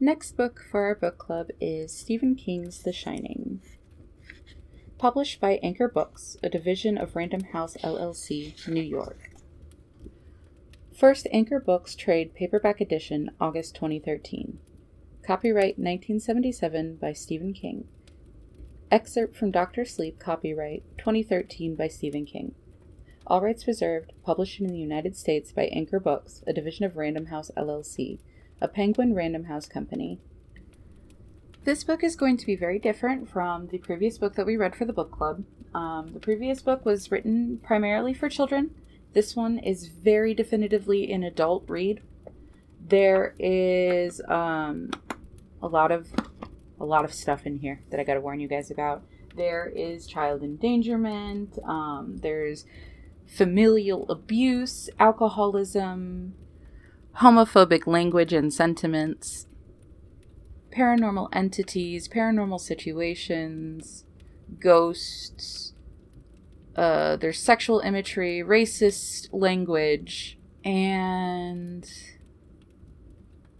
Next book for our book club is Stephen King's The Shining. Published by Anchor Books, a division of Random House LLC, New York. First Anchor Books Trade Paperback Edition, August 2013. Copyright 1977 by Stephen King. Excerpt from Dr. Sleep, copyright 2013 by Stephen King. All rights reserved, published in the United States by Anchor Books, a division of Random House LLC, a Penguin Random House company. This book is going to be very different from the previous book that we read for the book club. The previous book was written primarily for children. This one is very definitively an adult read. There is a lot of stuff in here that I gotta warn you guys about. There is child endangerment, there's familial abuse, alcoholism, homophobic language and sentiments, paranormal entities, paranormal situations, ghosts, there's sexual imagery, racist language, and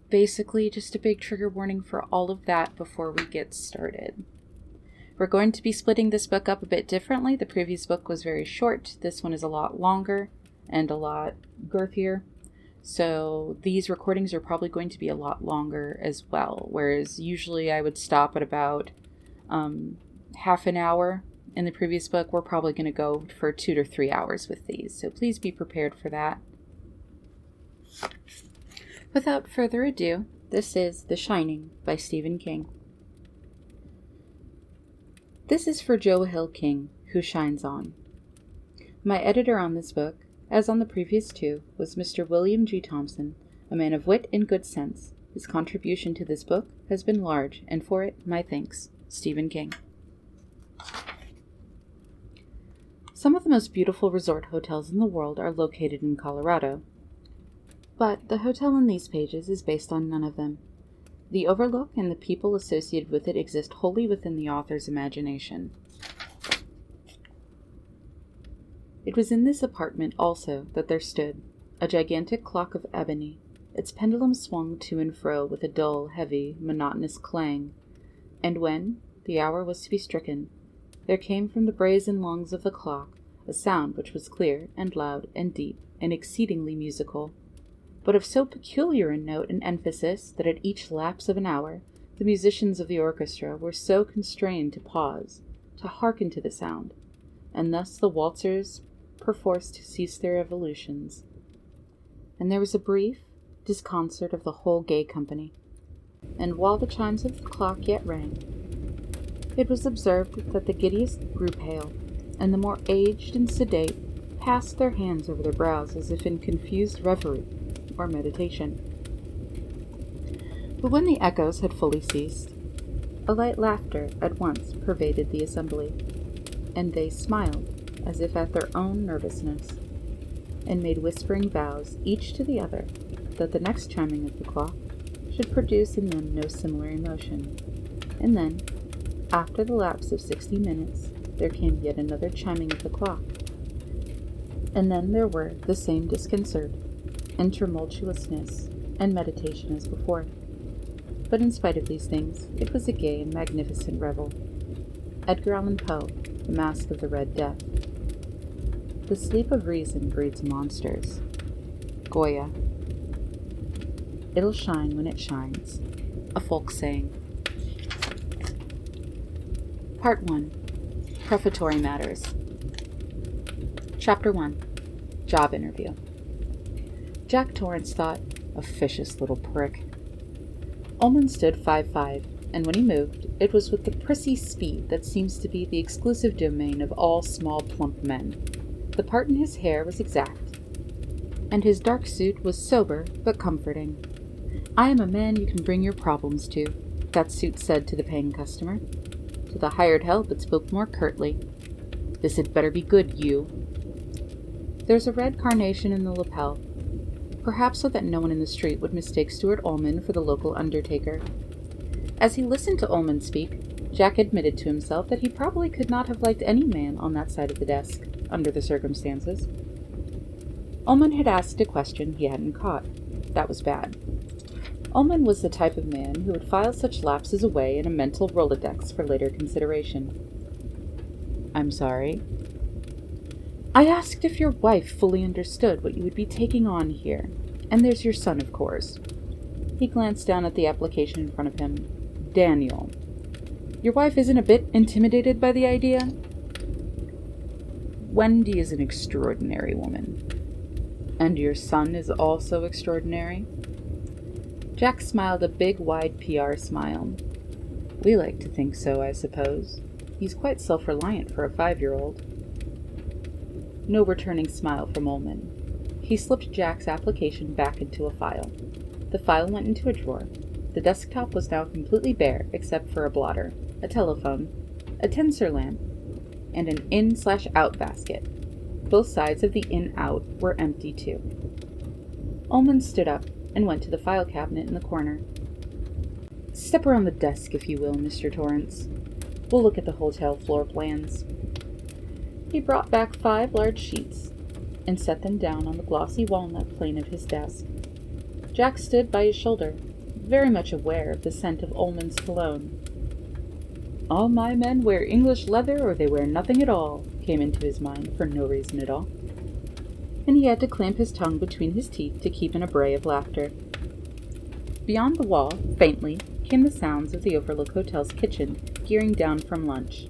basically just a big trigger warning for all of that before we get started. We're going to be splitting this book up a bit differently. The previous book was very short. This one is a lot longer and a lot girthier. So these recordings are probably going to be a lot longer as well. Whereas usually I would stop at about half an hour. In the previous book, we're probably going to go for 2 to 3 hours with these. So please be prepared for that. Without further ado, this is The Shining by Stephen King. This is for Joe Hill King, who shines on. My editor on this book, as on the previous two, was Mr. William G. Thompson, a man of wit and good sense. His contribution to this book has been large, and for it, my thanks, Stephen King. Some of the most beautiful resort hotels in the world are located in Colorado. But the hotel in these pages is based on none of them. The Overlook and the people associated with it exist wholly within the author's imagination. It was in this apartment also that there stood a gigantic clock of ebony. Its pendulum swung to and fro with a dull, heavy, monotonous clang, and when the hour was to be stricken, there came from the brazen lungs of the clock a sound which was clear and loud and deep and exceedingly musical, but of so peculiar a note and emphasis that at each lapse of an hour the musicians of the orchestra were so constrained to pause, to hearken to the sound, and thus the waltzers perforce to cease their evolutions. And there was a brief disconcert of the whole gay company, and while the chimes of the clock yet rang, it was observed that the giddiest grew pale, and the more aged and sedate passed their hands over their brows as if in confused reverie or meditation. But when the echoes had fully ceased, a light laughter at once pervaded the assembly, and they smiled as if at their own nervousness, and made whispering vows each to the other that the next chiming of the clock should produce in them no similar emotion. And then, after the lapse of 60 minutes, there came yet another chiming of the clock, and then there were the same disconcert and tumultuousness and meditation as before. But in spite of these things, it was a gay and magnificent revel. Edgar Allan Poe, The Masque of the Red Death. The sleep of reason breeds monsters. Goya. It'll shine when it shines. A folk saying. Part 1. Prefatory Matters. Chapter 1. Job Interview. Jack Torrance thought, officious little prick. Ullman stood 5'5", and when he moved, it was with the prissy speed that seems to be the exclusive domain of all small, plump men. The part in his hair was exact, and his dark suit was sober but comforting. "I am a man you can bring your problems to," that suit said to the paying customer. To the hired help it spoke more curtly. "This had better be good, you." There's a red carnation in the lapel, perhaps so that no one in the street would mistake Stuart Ullman for the local undertaker. As he listened to Ullman speak, Jack admitted to himself that he probably could not have liked any man on that side of the desk, under the circumstances. Ullman had asked a question he hadn't caught. That was bad. Ullman was the type of man who would file such lapses away in a mental Rolodex for later consideration. "I'm sorry." "I asked if your wife fully understood what you would be taking on here. And there's your son, of course." He glanced down at the application in front of him. "Daniel. Your wife isn't a bit intimidated by the idea?" "Wendy is an extraordinary woman." "And your son is also extraordinary?" Jack smiled a big, wide PR smile. "We like to think so, I suppose. He's quite self-reliant for a 5-year-old. No returning smile from Ullman. He slipped Jack's application back into a file. The file went into a drawer. The desktop was now completely bare except for a blotter, a telephone, a tinsel lamp, and an in/out basket. Both sides of the in/out were empty too. Ullman stood up and went to the file cabinet in the corner. "Step around the desk, if you will, Mr. Torrance. We'll look at the hotel floor plans." He brought back 5 large sheets and set them down on the glossy walnut plane of his desk. Jack stood by his shoulder, very much aware of the scent of Ullman's cologne. "All my men wear English leather or they wear nothing at all," came into his mind for no reason at all. And he had to clamp his tongue between his teeth to keep an bray of laughter. Beyond the wall, faintly, came the sounds of the Overlook Hotel's kitchen gearing down from lunch.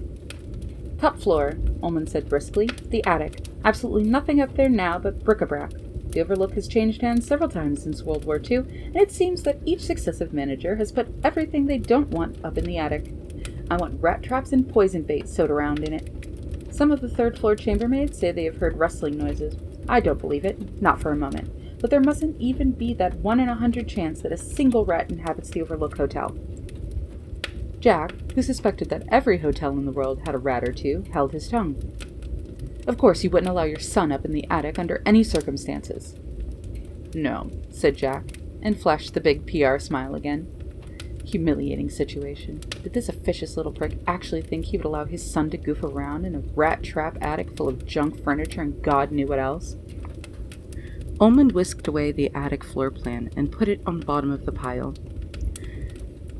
"Top floor," Ullman said briskly. "The attic. Absolutely nothing up there now but bric-a-brac. The Overlook has changed hands several times since World War II, and it seems that each successive manager has put everything they don't want up in the attic. I want rat traps and poison bait sewed around in it. Some of the third-floor chambermaids say they have heard rustling noises. I don't believe it, not for a moment, but there mustn't even be that 1 in 100 chance that a single rat inhabits the Overlook Hotel." Jack, who suspected that every hotel in the world had a rat or two, held his tongue. "Of course you wouldn't allow your son up in the attic under any circumstances." "No," said Jack, and flashed the big PR smile again. Humiliating situation. Did this officious little prick actually think he would allow his son to goof around in a rat-trap attic full of junk furniture and God knew what else? Ullman whisked away the attic floor plan and put it on the bottom of the pile.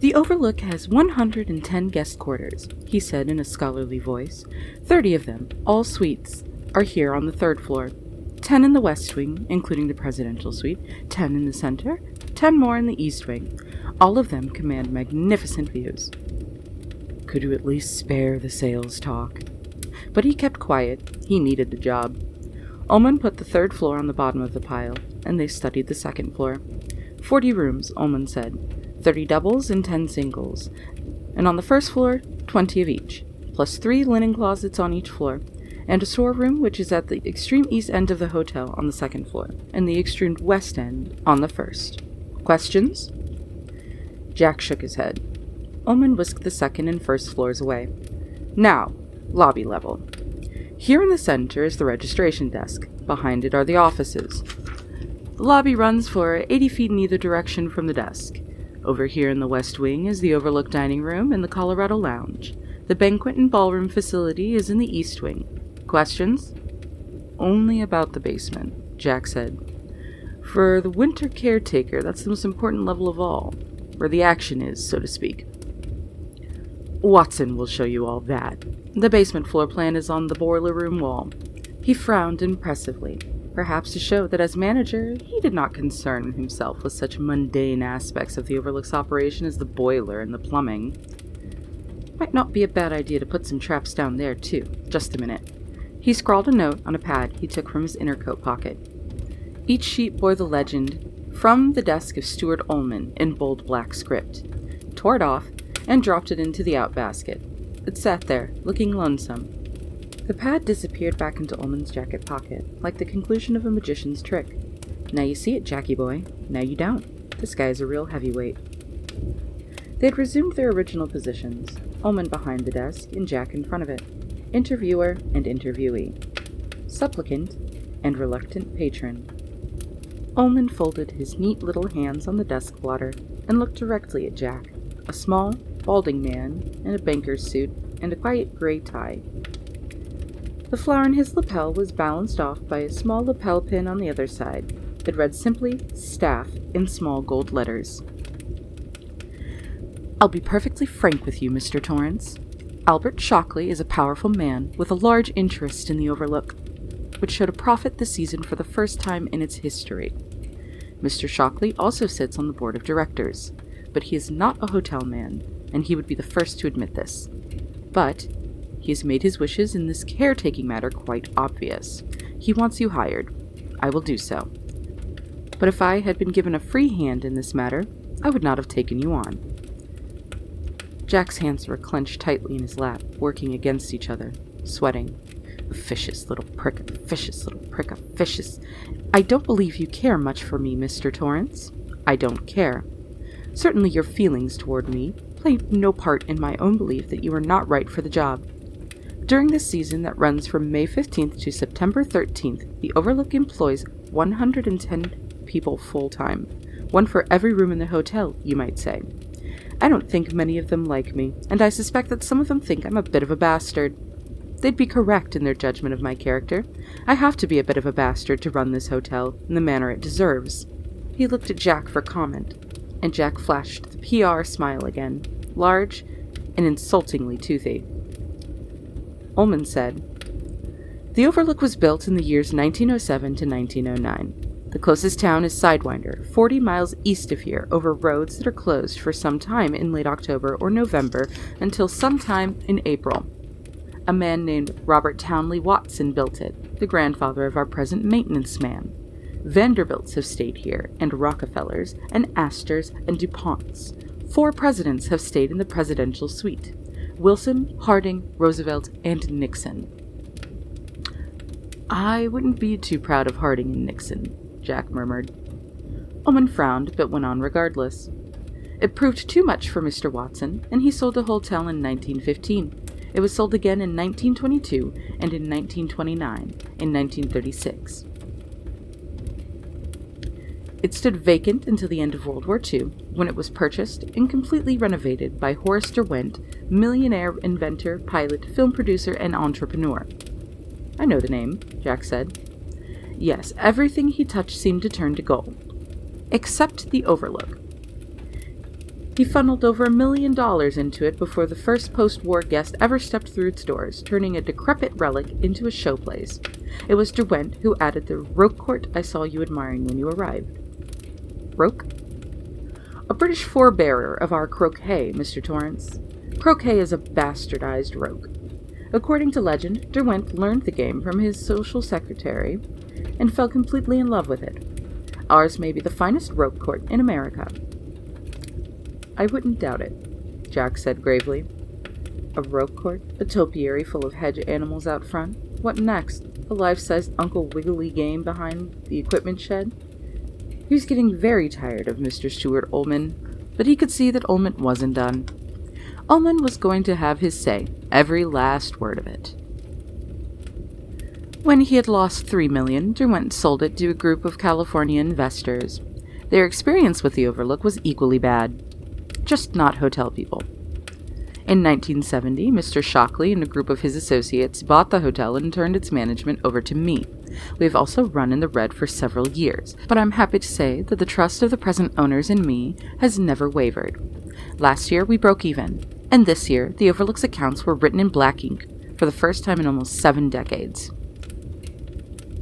"The Overlook has 110 guest quarters," he said in a scholarly voice. 30 of them, all suites, are here on the 3rd floor. 10 in the West Wing, including the Presidential Suite, 10 in the center, 10 more in the East Wing. All of them command magnificent views. Could you at least spare the sales talk? But he kept quiet. He needed the job. Ullman put the 3rd floor on the bottom of the pile, and they studied the 2nd floor. 40 rooms, Ullman said. 30 doubles and 10 singles. And on the 1st floor, 20 of each, plus 3 linen closets on each floor, and a storeroom which is at the extreme east end of the hotel on the 2nd floor, and the extreme west end on the 1st. Questions? Jack shook his head. Ullman whisked the 2nd and 1st floors away. Now, lobby level. Here in the center is the registration desk. Behind it are the offices. The lobby runs for 80 feet in either direction from the desk. Over here in the West Wing is the Overlook Dining Room and the Colorado Lounge. The banquet and ballroom facility is in the East Wing. Questions? Only about the basement, Jack said. For the winter caretaker, that's the most important level of all, where the action is, so to speak. Watson will show you all that. The basement floor plan is on the boiler room wall. He frowned impressively, perhaps to show that as manager, he did not concern himself with such mundane aspects of the Overlook's operation as the boiler and the plumbing. Might not be a bad idea to put some traps down there, too. Just a minute. He scrawled a note on a pad he took from his inner coat pocket. Each sheet bore the legend, "From the desk of Stuart Ullman," in bold black script. Tore it off and dropped it into the outbasket. It sat there, looking lonesome. The pad disappeared back into Ullman's jacket pocket, like the conclusion of a magician's trick. Now you see it, Jackie boy. Now you don't. This guy's a real heavyweight. They had resumed their original positions, Ullman behind the desk and Jack in front of it. Interviewer and interviewee. Supplicant and reluctant patron. Ullman folded his neat little hands on the desk blotter and looked directly at Jack, a small, balding man in a banker's suit and a quiet gray tie. The flower in his lapel was balanced off by a small lapel pin on the other side. It read simply, "Staff," in small gold letters. I'll be perfectly frank with you, Mr. Torrance. Albert Shockley is a powerful man with a large interest in the Overlook, which showed a profit this season for the first time in its history. Mr. Shockley also sits on the board of directors, but he is not a hotel man, and he would be the first to admit this. But he has made his wishes in this caretaking matter quite obvious. He wants you hired. I will do so. But if I had been given a free hand in this matter, I would not have taken you on. Jack's hands were clenched tightly in his lap, working against each other, sweating. Officious little prick, officious little prick, officious. I don't believe you care much for me, Mr. Torrance. I don't care. Certainly your feelings toward me play no part in my own belief that you are not right for the job. During this season that runs from May 15th to September 13th, the Overlook employs 110 people full-time, one for every room in the hotel, you might say. I don't think many of them like me, and I suspect that some of them think I'm a bit of a bastard. They'd be correct in their judgment of my character. I have to be a bit of a bastard to run this hotel in the manner it deserves. He looked at Jack for comment, and Jack flashed the PR smile again, large and insultingly toothy. Ullman said, "The Overlook was built in the years 1907 to 1909. The closest town is Sidewinder, 40 miles east of here, over roads that are closed for some time in late October or November until sometime in April. A man named Robert Townley Watson built it, the grandfather of our present maintenance man. Vanderbilts have stayed here, and Rockefellers, and Astors, and DuPonts. 4 presidents have stayed in the presidential suite. Wilson, Harding, Roosevelt, and Nixon." "I wouldn't be too proud of Harding and Nixon," Jack murmured. Ullman frowned, but went on regardless. "It proved too much for Mr. Watson, and he sold the hotel in 1915. It was sold again in 1922, and in 1929, in 1936. It stood vacant until the end of World War II, when it was purchased and completely renovated by Horace Derwent, millionaire inventor, pilot, film producer, and entrepreneur." "I know the name," Jack said. "Yes, everything he touched seemed to turn to gold. Except the Overlook. He funneled over $1 million into it before the first post-war guest ever stepped through its doors, turning a decrepit relic into a showplace. It was Derwent who added the Roquefort I saw you admiring when you arrived." "Roque?" "A British forebearer of our croquet, Mr. Torrance. Croquet is a bastardized roque. According to legend, Derwent learned the game from his social secretary and fell completely in love with it. Ours may be the finest roque court in America." "I wouldn't doubt it," Jack said gravely. "A roque court? A topiary full of hedge animals out front? What next? A life-sized Uncle Wiggily game behind the equipment shed?" He was getting very tired of Mr. Stuart Ullman, but he could see that Ullman wasn't done. Ullman was going to have his say, every last word of it. When he had lost $3 million, Derwent sold it to a group of California investors. Their experience with the Overlook was equally bad. Just not hotel people. In 1970, Mr. Shockley and a group of his associates bought the hotel and turned its management over to me. We have also run in the red for several years, but I'm happy to say that the trust of the present owners in me has never wavered. Last year, we broke even, and this year, the Overlook's accounts were written in black ink for the first time in almost 7 decades.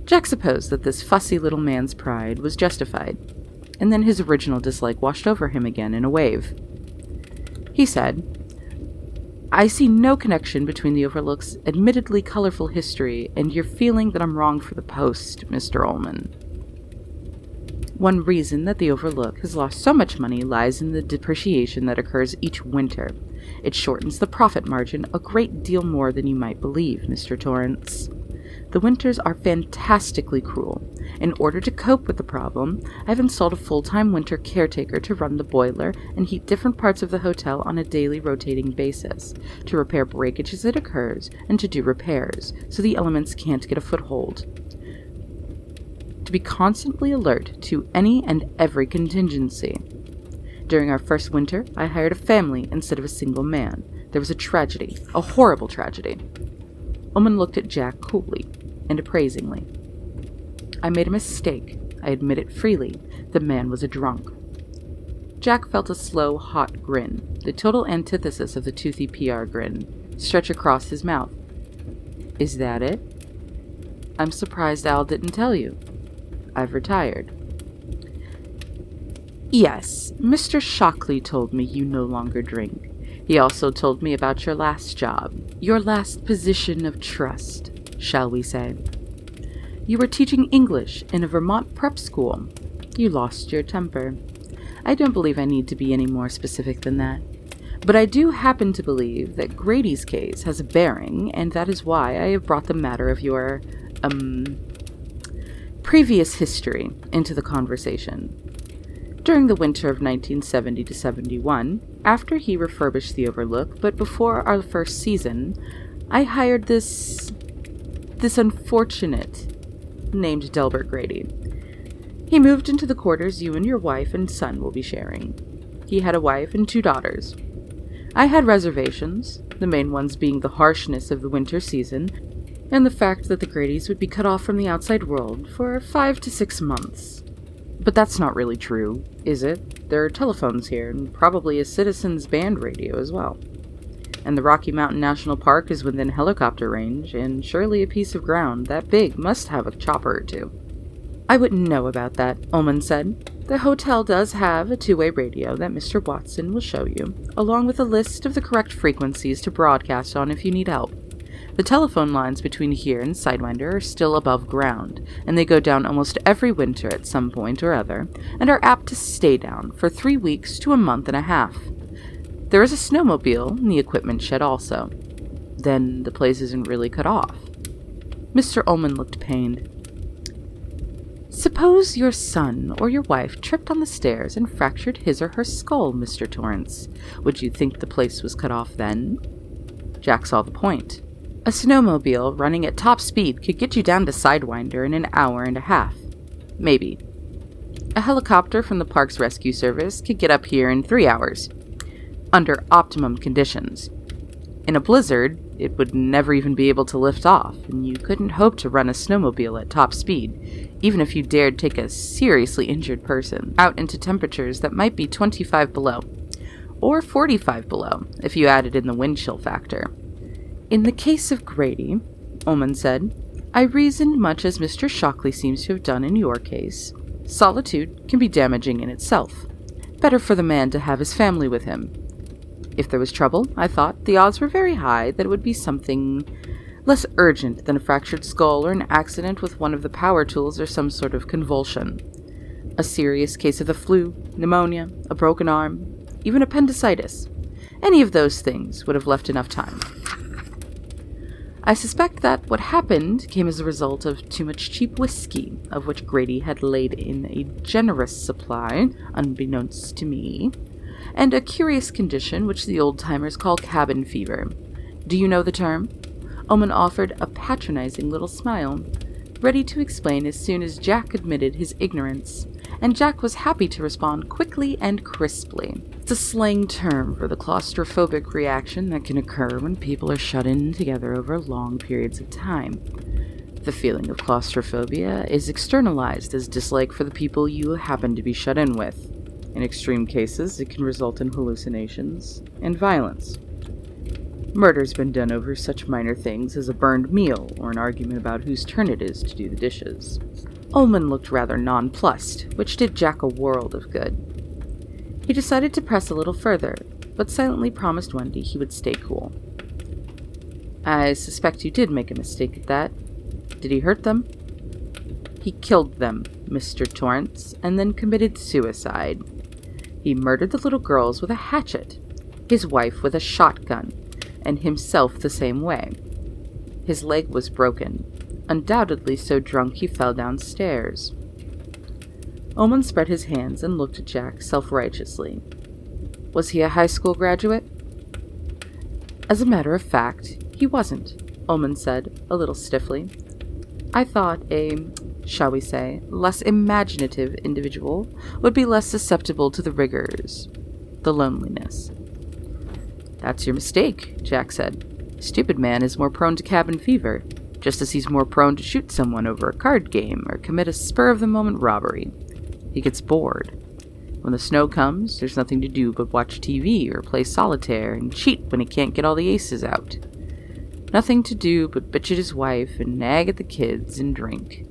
Jack supposed that this fussy little man's pride was justified, and then his original dislike washed over him again in a wave. He said, "I see no connection between the Overlook's admittedly colorful history and your feeling that I'm wrong for the post, Mr. Ullman. One reason that the Overlook has lost so much money lies in the depreciation that occurs each winter. It shortens the profit margin a great deal more than you might believe, Mr. Torrance. The winters are fantastically cruel. In order to cope with the problem, I've installed a full-time winter caretaker to run the boiler and heat different parts of the hotel on a daily rotating basis, to repair breakage as it occurs, and to do repairs, so the elements can't get a foothold. To be constantly alert to any and every contingency. During our first winter, I hired a family instead of a single man. There was a tragedy, a horrible tragedy." Ullman looked at Jack coolly and appraisingly. "I made a mistake. I admit it freely. The man was a drunk." Jack felt a slow, hot grin, the total antithesis of the toothy PR grin, stretch across his mouth. Is that it? I'm surprised Al didn't tell you. I've retired. Yes, Mr. Shockley told me you no longer drink. He also told me about your last job, your last position of trust, shall we say. You were teaching English in a Vermont prep school. You lost your temper. I don't believe I need to be any more specific than that. But I do happen to believe that Grady's case has a bearing, and that is why I have brought the matter of your, previous history into the conversation. During the winter of 1970 to 71, after he refurbished the Overlook, but before our first season, I hired this unfortunate named Delbert Grady. He moved into the quarters you and your wife and son will be sharing. He had a wife and 2 daughters. I had reservations, the main ones being the harshness of the winter season, and the fact that the Gradys would be cut off from the outside world for 5 to 6 months. But that's not really true, is it? There are telephones here, and probably a citizen's band radio as well. And the Rocky Mountain National Park is within helicopter range, and surely a piece of ground that big must have a chopper or 2. I wouldn't know about that, Ullman said. The hotel does have a 2-way radio that Mr. Watson will show you, along with a list of the correct frequencies to broadcast on if you need help. The telephone lines between here and Sidewinder are still above ground, and they go down almost every winter at some point or other, and are apt to stay down for 3 weeks to a month and a half. There is a snowmobile in the equipment shed also. Then the place isn't really cut off. Mr. Ullman looked pained. Suppose your son or your wife tripped on the stairs and fractured his or her skull, Mr. Torrance. Would you think the place was cut off then? Jack saw the point. A snowmobile running at top speed could get you down to Sidewinder in an hour and a half. Maybe. A helicopter from the park's rescue service could get up here in 3 hours. Under optimum conditions. In a blizzard, it would never even be able to lift off, and you couldn't hope to run a snowmobile at top speed, even if you dared take a seriously injured person out into temperatures that might be 25 below, or 45 below, if you added in the wind chill factor. In the case of Grady, Ullman said, I reasoned much as Mr. Shockley seems to have done in your case. Solitude can be damaging in itself. Better for the man to have his family with him. If there was trouble, I thought, the odds were very high that it would be something less urgent than a fractured skull or an accident with one of the power tools or some sort of convulsion. A serious case of the flu, pneumonia, a broken arm, even appendicitis. Any of those things would have left enough time. I suspect that what happened came as a result of too much cheap whiskey, of which Grady had laid in a generous supply, unbeknownst to me, and a curious condition which the old-timers call cabin fever. Do you know the term? Ullman offered a patronizing little smile, ready to explain as soon as Jack admitted his ignorance, and Jack was happy to respond quickly and crisply. It's a slang term for the claustrophobic reaction that can occur when people are shut in together over long periods of time. The feeling of claustrophobia is externalized as dislike for the people you happen to be shut in with. In extreme cases, it can result in hallucinations and violence. Murder's been done over such minor things as a burned meal or an argument about whose turn it is to do the dishes. Ullman looked rather nonplussed, which did Jack a world of good. He decided to press a little further, but silently promised Wendy he would stay cool. I suspect you did make a mistake at that. Did he hurt them? He killed them, Mr. Torrance, and then committed suicide. He murdered the little girls with a hatchet, his wife with a shotgun, and himself the same way. His leg was broken, undoubtedly so drunk he fell downstairs. Ullman spread his hands and looked at Jack self-righteously. Was he a high school graduate? As a matter of fact, he wasn't, Ullman said, a little stiffly. I thought shall we say, less imaginative individual would be less susceptible to the rigors, the loneliness. That's your mistake, Jack said. Stupid man is more prone to cabin fever, just as he's more prone to shoot someone over a card game or commit a spur-of-the-moment robbery. He gets bored. When the snow comes, there's nothing to do but watch TV or play solitaire and cheat when he can't get all the aces out. Nothing to do but bitch at his wife and nag at the kids and drink.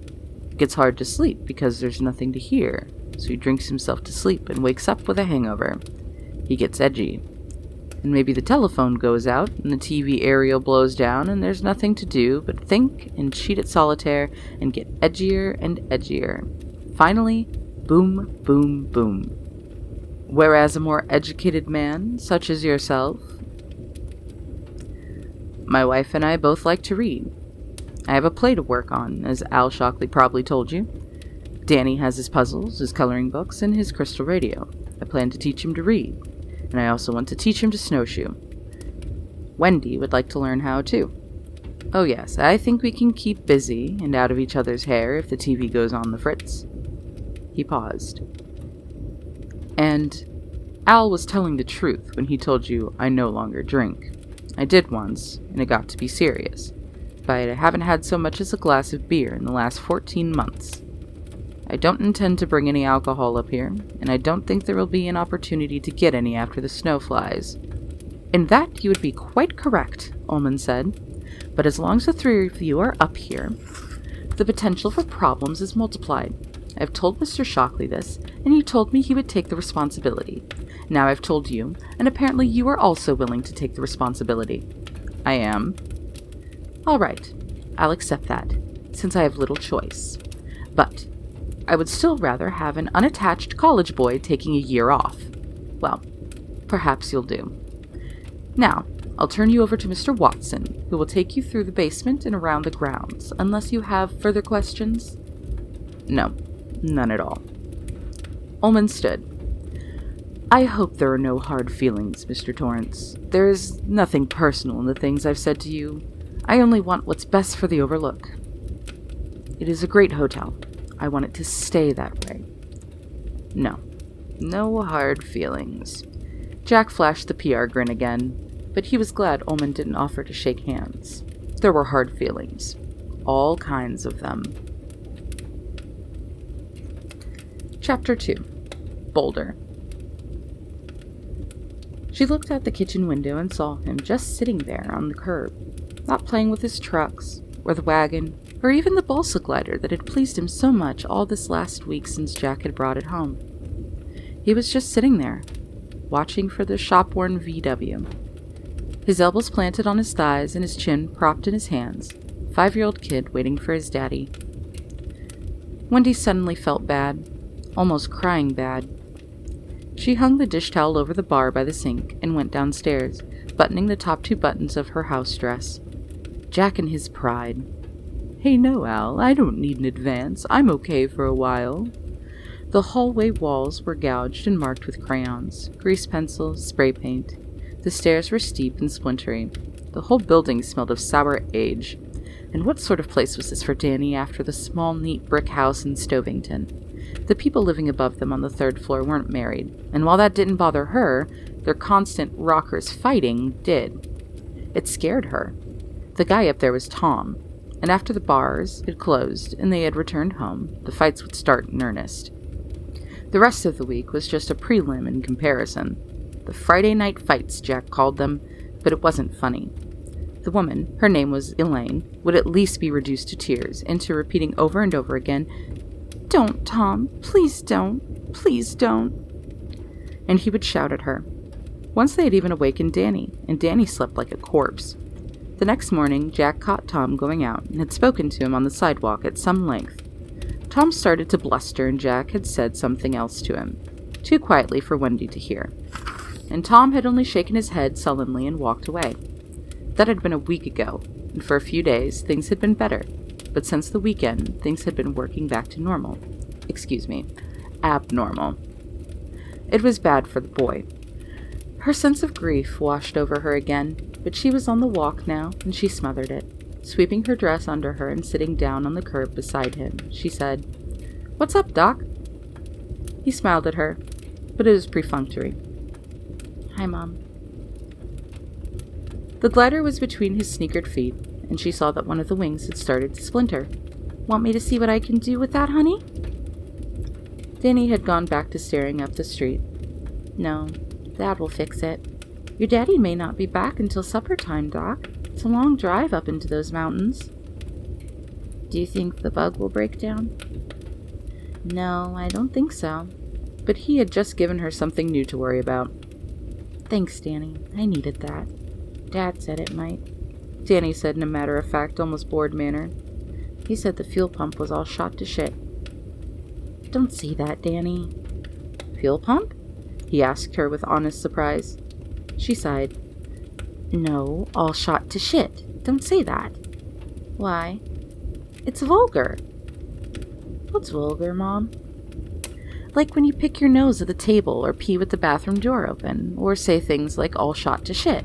It gets hard to sleep because there's nothing to hear, so he drinks himself to sleep and wakes up with a hangover. He gets edgy. And maybe the telephone goes out and the TV aerial blows down and there's nothing to do but think and cheat at solitaire and get edgier and edgier. Finally, boom, boom, boom. Whereas a more educated man, such as yourself... My wife and I both like to read. I have a play to work on, as Al Shockley probably told you. Danny has his puzzles, his coloring books, and his crystal radio. I plan to teach him to read. And I also want to teach him to snowshoe. Wendy would like to learn how too. Oh yes, I think we can keep busy and out of each other's hair if the TV goes on the fritz. He paused. And Al was telling the truth when he told you I no longer drink. I did once, and it got to be serious. But I haven't had so much as a glass of beer in the last 14 months. I don't intend to bring any alcohol up here, and I don't think there will be an opportunity to get any after the snow flies. In that you would be quite correct, Ullman said. But as long as the three of you are up here, the potential for problems is multiplied. I've told Mr. Shockley this, and he told me he would take the responsibility. Now I've told you, and apparently you are also willing to take the responsibility. I am. All right, I'll accept that, since I have little choice. But I would still rather have an unattached college boy taking a year off. Well, perhaps you'll do. Now, I'll turn you over to Mr. Watson, who will take you through the basement and around the grounds, unless you have further questions. No, none at all. Ullman stood. I hope there are no hard feelings, Mr. Torrance. There is nothing personal in the things I've said to you. I only want what's best for the Overlook. It is a great hotel. I want it to stay that way. No hard feelings. Jack flashed the PR grin again, but he was glad Ullman didn't offer to shake hands. There were hard feelings. All kinds of them. Chapter 2. Boulder. She looked out the kitchen window and saw him just sitting there on the curb, not playing with his trucks, or the wagon, or even the balsa glider that had pleased him so much all this last week since Jack had brought it home. He was just sitting there, watching for the shop-worn VW. His elbows planted on his thighs and his chin propped in his hands, 5-year-old kid waiting for his daddy. Wendy suddenly felt bad, almost crying bad. She hung the dish towel over the bar by the sink and went downstairs, buttoning the top 2 buttons of her house dress. Jack and his pride. Hey, no, Al, I don't need an advance. I'm okay for a while. The hallway walls were gouged and marked with crayons, grease pencils, spray paint. The stairs were steep and splintery. The whole building smelled of sour age. And what sort of place was this for Danny after the small, neat brick house in Stovington? The people living above them on the 3rd floor weren't married, and while that didn't bother her, their constant rockers fighting did. It scared her. The guy up there was Tom, and after the bars had closed and they had returned home, the fights would start in earnest. The rest of the week was just a prelim in comparison. The Friday night fights, Jack called them, but it wasn't funny. The woman, her name was Elaine, would at least be reduced to tears, and to repeating over and over again, "Don't, Tom, please don't, please don't." And he would shout at her. Once they had even awakened Danny, and Danny slept like a corpse. The next morning, Jack caught Tom going out and had spoken to him on the sidewalk at some length. Tom started to bluster, and Jack had said something else to him, too quietly for Wendy to hear. And Tom had only shaken his head sullenly and walked away. That had been a week ago, and for a few days things had been better, but since the weekend things had been working back to normal. Abnormal. It was bad for the boy. Her sense of grief washed over her again, but she was on the walk now, and she smothered it. Sweeping her dress under her and sitting down on the curb beside him, she said, "What's up, Doc?" He smiled at her, but it was perfunctory. "Hi, Mom." The glider was between his sneakered feet, and she saw that one of the wings had started to splinter. "Want me to see what I can do with that, honey?" Danny had gone back to staring up the street. "No, Dad will fix it. Your daddy may not be back until supper time, Doc. It's a long drive up into those mountains." "Do you think the bug will break down?" "No, I don't think so." But he had just given her something new to worry about. "Thanks, Danny. I needed that. Dad said it might," Danny said in a matter-of-fact, almost bored manner. "He said the fuel pump was all shot to shit." "Don't say that, Danny." "Fuel pump?" he asked her with honest surprise. She sighed. "No, all shot to shit. Don't say that." "Why?" "It's vulgar." "What's vulgar, Mom?" "Like when you pick your nose at the table or pee with the bathroom door open, or say things like all shot to shit.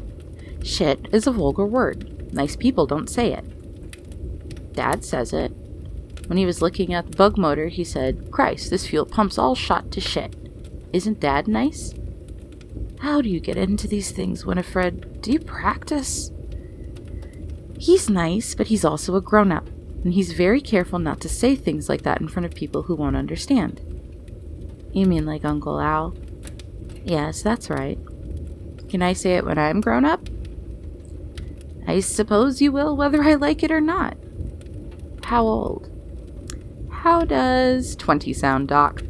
Shit is a vulgar word. Nice people don't say it." "Dad says it. When he was looking at the bug motor, he said, 'Christ, this fuel pump's all shot to shit.' Isn't Dad nice?" "How do you get into these things, Winifred? Do you practice?" "He's nice, but he's also a grown-up, and he's very careful not to say things like that in front of people who won't understand." "You mean like Uncle Al?" "Yes, that's right." "Can I say it when I'm grown up?" "I suppose you will, whether I like it or not." "How old?" "How does 20 sound, Doc?"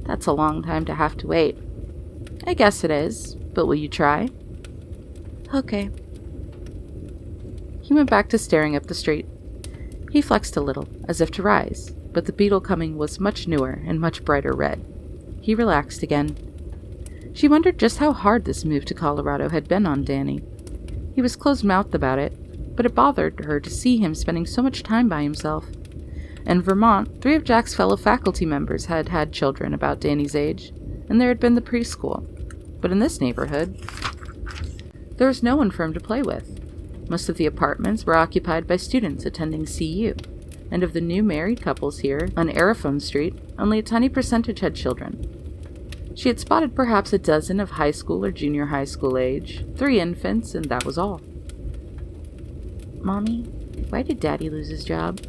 "That's a long time to have to wait." "I guess it is, but will you try?" "Okay." He went back to staring up the street. He flexed a little, as if to rise, but the beetle coming was much newer and much brighter red. He relaxed again. She wondered just how hard this move to Colorado had been on Danny. He was closed-mouthed about it, but it bothered her to see him spending so much time by himself. In Vermont, 3 of Jack's fellow faculty members had had children about Danny's age, and there had been the preschool. But in this neighborhood, there was no one for him to play with. Most of the apartments were occupied by students attending CU, and of the new married couples here on Aerophone Street, only a tiny percentage had children. She had spotted perhaps a dozen of high school or junior high school age, 3 infants, and that was all. "Mommy, why did Daddy lose his job?"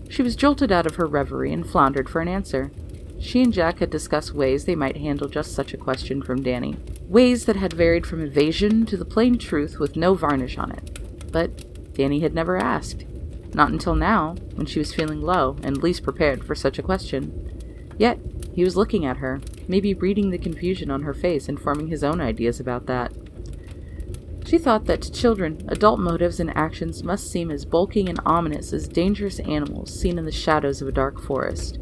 She was jolted out of her reverie and floundered for an answer. She and Jack had discussed ways they might handle just such a question from Danny. Ways that had varied from evasion to the plain truth with no varnish on it. But Danny had never asked. Not until now, when she was feeling low and least prepared for such a question. Yet, he was looking at her, maybe reading the confusion on her face and forming his own ideas about that. She thought that to children, adult motives and actions must seem as bulking and ominous as dangerous animals seen in the shadows of a dark forest.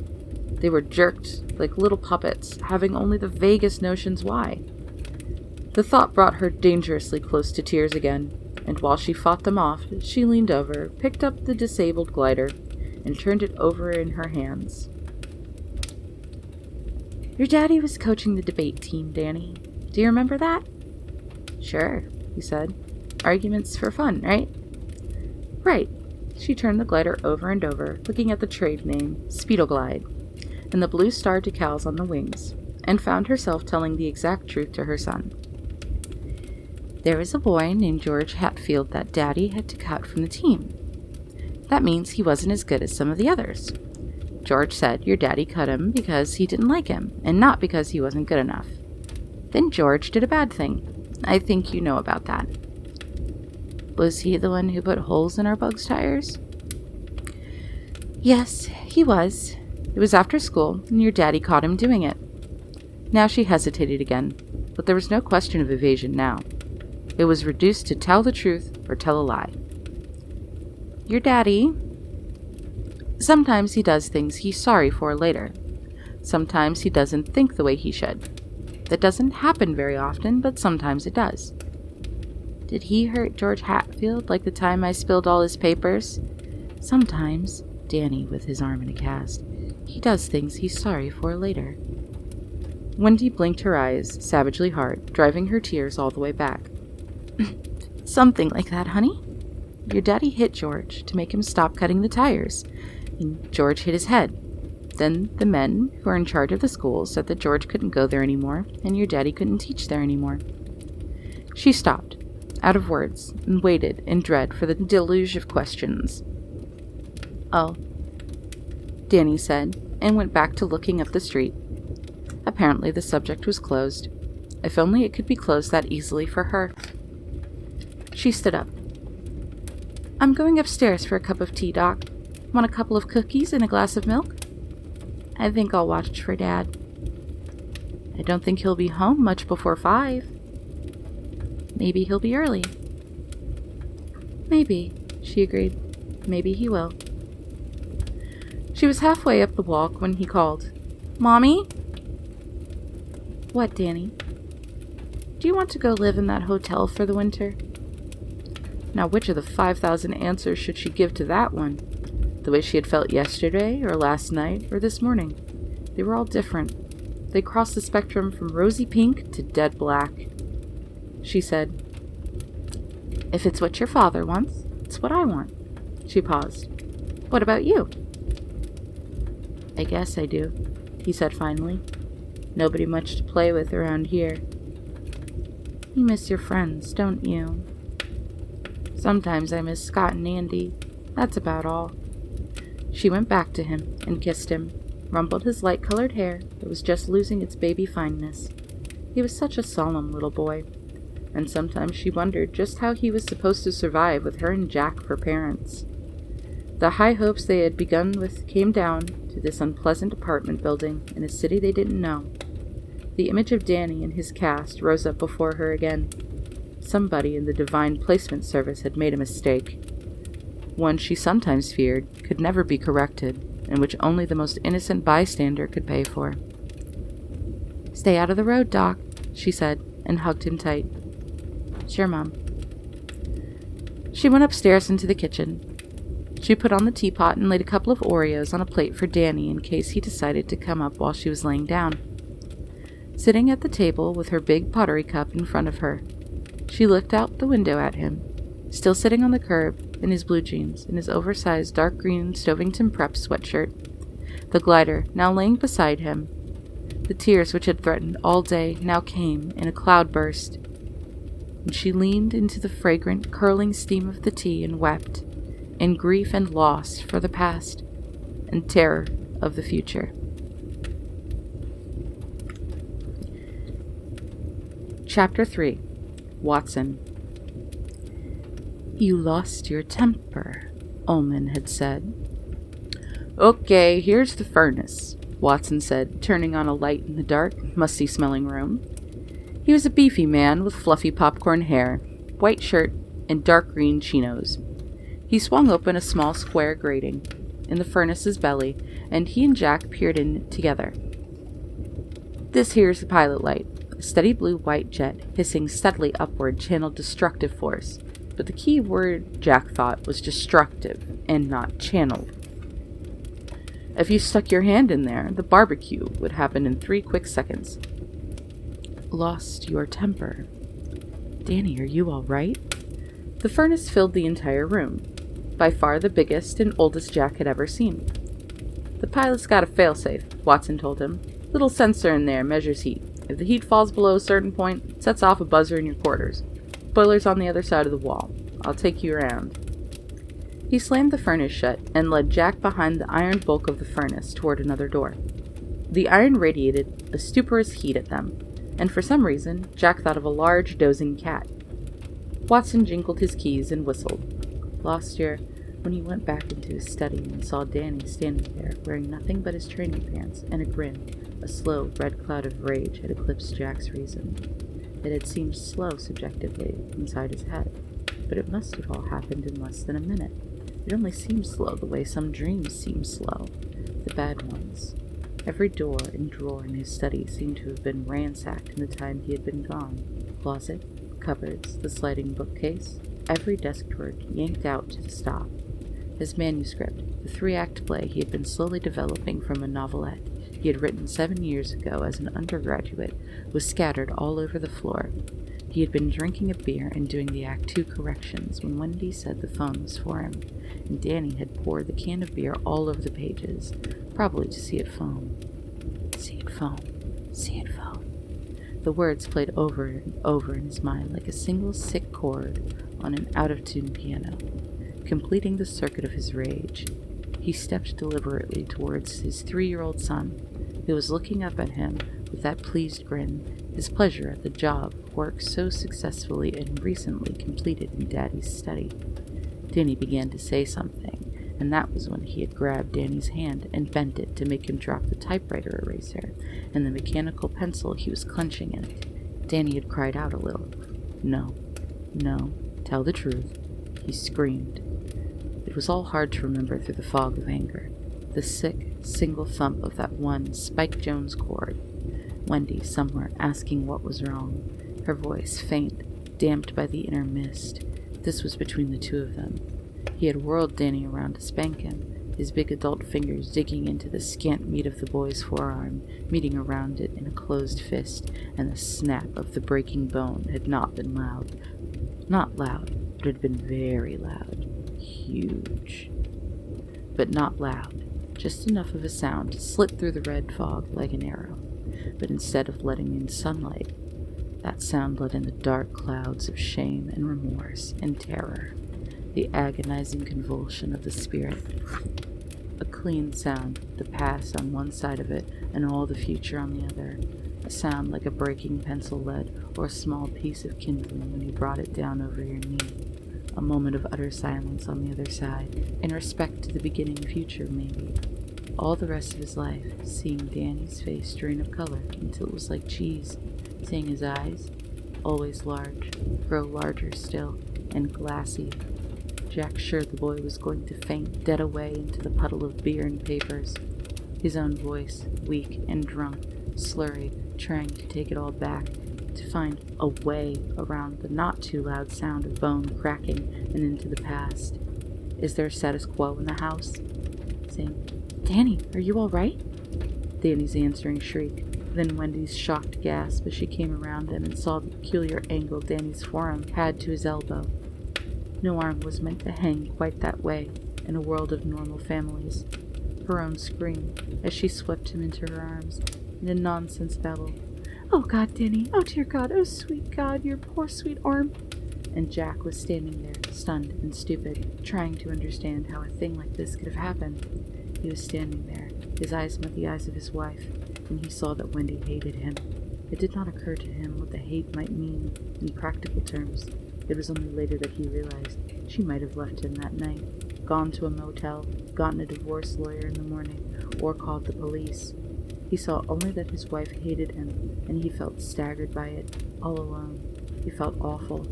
They were jerked like little puppets, having only the vaguest notions why. The thought brought her dangerously close to tears again, and while she fought them off, she leaned over, picked up the disabled glider, and turned it over in her hands. "Your daddy was coaching the debate team, Danny. Do you remember that?" "Sure," he said. "Arguments for fun, right?" "Right." She turned the glider over and over, looking at the trade name, Speedoglide, and the blue star decals on the wings, and found herself telling the exact truth to her son. "There was a boy named George Hatfield that Daddy had to cut from the team. That means he wasn't as good as some of the others. George said your daddy cut him because he didn't like him, and not because he wasn't good enough. Then George did a bad thing. I think you know about that." "Was he the one who put holes in our bug's tires?" "Yes, he was. It was after school, and your daddy caught him doing it." Now she hesitated again, but there was no question of evasion now. It was reduced to tell the truth or tell a lie. "Your daddy, sometimes he does things he's sorry for later. Sometimes he doesn't think the way he should. That doesn't happen very often, but sometimes it does." "Did he hurt George Hatfield like the time I spilled all his papers?" "Sometimes," Danny with his arm in a cast, "he does things he's sorry for later." Wendy blinked her eyes savagely hard, driving her tears all the way back. "Something like that, honey. Your daddy hit George to make him stop cutting the tires, and George hit his head. Then the men who are in charge of the school said that George couldn't go there anymore, and your daddy couldn't teach there anymore." She stopped, out of words, and waited in dread for the deluge of questions. "Oh," Danny said, and went back to looking up the street. Apparently the subject was closed. If only it could be closed that easily for her. She stood up. "I'm going upstairs for a cup of tea, Doc. Want a couple of cookies and a glass of milk?" "I think I'll watch for Dad." "I don't think he'll be home much before 5. "Maybe he'll be early." "Maybe," she agreed. "Maybe he will." She was halfway up the walk when he called. "Mommy?" "What, Danny?" "Do you want to go live in that hotel for the winter?" Now, which of the 5,000 answers should she give to that one? The way she had felt yesterday, or last night, or this morning? They were all different. They crossed the spectrum from rosy pink to dead black. She said, "If it's what your father wants, it's what I want." She paused. "What about you?" "I guess I do," he said finally. "Nobody much to play with around here." "You miss your friends, don't you?" "Sometimes I miss Scott and Andy. That's about all." She went back to him and kissed him, rumpled his light-colored hair that was just losing its baby fineness. He was such a solemn little boy, and sometimes she wondered just how he was supposed to survive with her and Jack for parents. The high hopes they had begun with came down to this unpleasant apartment building in a city they didn't know. The image of Danny and his cast rose up before her again. Somebody in the Divine Placement Service had made a mistake. One she sometimes feared could never be corrected, and which only the most innocent bystander could pay for. "Stay out of the road, Doc," she said, and hugged him tight. "Sure, Mom." She went upstairs into the kitchen. She put on the teapot and laid a couple of Oreos on a plate for Danny in case he decided to come up while she was laying down. Sitting at the table with her big pottery cup in front of her, she looked out the window at him, still sitting on the curb in his blue jeans and his oversized dark green Stovington Prep sweatshirt, the glider now laying beside him. The tears which had threatened all day now came in a cloudburst, and she leaned into the fragrant, curling steam of the tea and wept, in grief and loss for the past, and terror of the future. Chapter 3. Watson. "You lost your temper," Ullman had said. "Okay, here's the furnace," Watson said, turning on a light in the dark, musty-smelling room. He was a beefy man with fluffy popcorn hair, white shirt, and dark green chinos. He swung open a small square grating in the furnace's belly, and he and Jack peered in together. "This here's the pilot light. A steady blue-white jet, hissing steadily upward, channeled destructive force. But the key word, Jack thought, was destructive, and not channeled. If you stuck your hand in there, the barbecue would happen in 3 quick seconds. "Lost your temper. Danny, are you all right?" The furnace filled the entire room, by far the biggest and oldest Jack had ever seen. "The pilot's got a failsafe," Watson told him. "Little sensor in there measures heat. If the heat falls below a certain point, it sets off a buzzer in your quarters. Boiler's on the other side of the wall. I'll take you around." He slammed the furnace shut and led Jack behind the iron bulk of the furnace toward another door. The iron radiated a stuporous heat at them, and for some reason, Jack thought of a large, dozing cat. Watson jingled his keys and whistled. Last year, when he went back into his study and saw Danny standing there, wearing nothing but his training pants and a grin, a slow, red cloud of rage had eclipsed Jack's reason. It had seemed slow subjectively inside his head, but it must have all happened in less than a minute. It only seemed slow the way some dreams seem slow, the bad ones. Every door and drawer in his study seemed to have been ransacked in the time he had been gone. Closet, cupboards, the sliding bookcase, every desk drawer yanked out to the stop. His manuscript, the 3-act play he had been slowly developing from a novelette he had written 7 years ago as an undergraduate, was scattered all over the floor. He had been drinking a beer and doing the Act 2 corrections when Wendy said the phone was for him, and Danny had poured the can of beer all over the pages, probably to see it foam. See it foam. See it foam. The words played over and over in his mind like a single sick chord on an out-of-tune piano, completing the circuit of his rage. He stepped deliberately towards his 3-year-old son, who was looking up at him with that pleased grin, his pleasure at the job work so successfully and recently completed in Daddy's study. Danny began to say something, and that was when he had grabbed Danny's hand and bent it to make him drop the typewriter eraser and the mechanical pencil he was clenching in it. Danny had cried out a little. "No, no, tell the truth," he screamed. It was all hard to remember through the fog of anger. The sick, single thump of that one Spike Jones chord. Wendy somewhere asking what was wrong, her voice faint, damped by the inner mist. This was between the two of them. He had whirled Danny around to spank him, his big adult fingers digging into the scant meat of the boy's forearm, meeting around it in a closed fist, and the snap of the breaking bone had not been loud. Not loud, but it had been very loud. Huge. But not loud. Just enough of a sound to slit through the red fog like an arrow. But instead of letting in sunlight, that sound let in the dark clouds of shame and remorse and terror, the agonizing convulsion of the spirit. A clean sound, the past on one side of it and all the future on the other. A sound like a breaking pencil lead or a small piece of kindling when you brought it down over your knee. A moment of utter silence on the other side, in respect to the beginning future, maybe. All the rest of his life, seeing Danny's face drain of color until it was like cheese, seeing his eyes, always large, grow larger still, and glassy. Jack sure the boy was going to faint dead away into the puddle of beer and papers. His own voice, weak and drunk, slurry, trying to take it all back, to find a way around the not-too-loud sound of bone cracking and into the past. Is there a status quo in the house? Saying, "Danny, are you all right?" Danny's answering shriek, then Wendy's shocked gasp as she came around him and saw the peculiar angle Danny's forearm had to his elbow. No arm was meant to hang quite that way in a world of normal families. Her own scream as she swept him into her arms in a nonsense babble. "Oh God, Danny! Oh dear God! Oh sweet God! Your poor sweet arm!" And Jack was standing there, stunned and stupid, trying to understand how a thing like this could have happened. He was standing there, his eyes met the eyes of his wife, and he saw that Wendy hated him. It did not occur to him what the hate might mean in practical terms. It was only later that he realized she might have left him that night, gone to a motel, gotten a divorce lawyer in the morning, or called the police. He saw only that his wife hated him, and he felt staggered by it, all alone. He felt awful.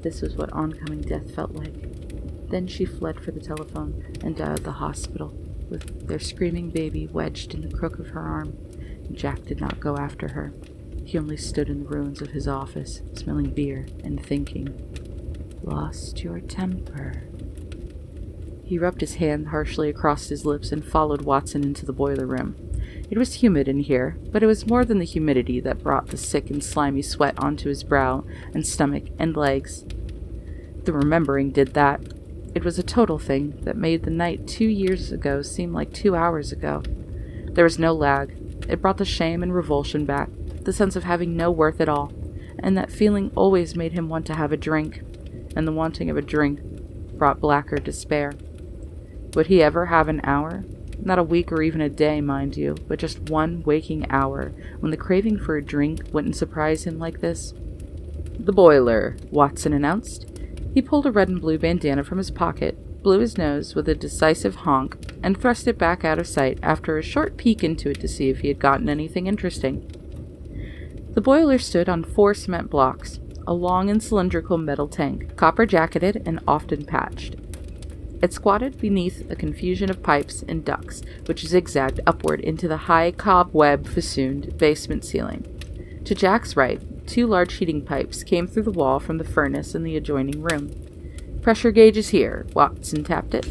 This was what oncoming death felt like. Then she fled for the telephone and dialed the hospital, with their screaming baby wedged in the crook of her arm. Jack did not go after her. He only stood in the ruins of his office, smelling beer and thinking, "Lost your temper." He rubbed his hand harshly across his lips and followed Watson into the boiler room. It was humid in here, but it was more than the humidity that brought the sick and slimy sweat onto his brow and stomach and legs. The remembering did that. It was a total thing that made the night 2 years ago seem like 2 hours ago. There was no lag. It brought the shame and revulsion back, the sense of having no worth at all, and that feeling always made him want to have a drink, and the wanting of a drink brought blacker despair. Would he ever have an hour? Not a week or even a day, mind you, but just one waking hour, when the craving for a drink wouldn't surprise him like this? "The boiler," Watson announced. He pulled a red and blue bandana from his pocket, blew his nose with a decisive honk, and thrust it back out of sight after a short peek into it to see if he had gotten anything interesting. The boiler stood on 4 cement blocks, a long and cylindrical metal tank, copper-jacketed and often patched. It squatted beneath a confusion of pipes and ducts, which zigzagged upward into the high cobweb-festooned basement ceiling. To Jack's right, 2 large heating pipes came through the wall from the furnace in the adjoining room. "Pressure gauge is here," Watson tapped it.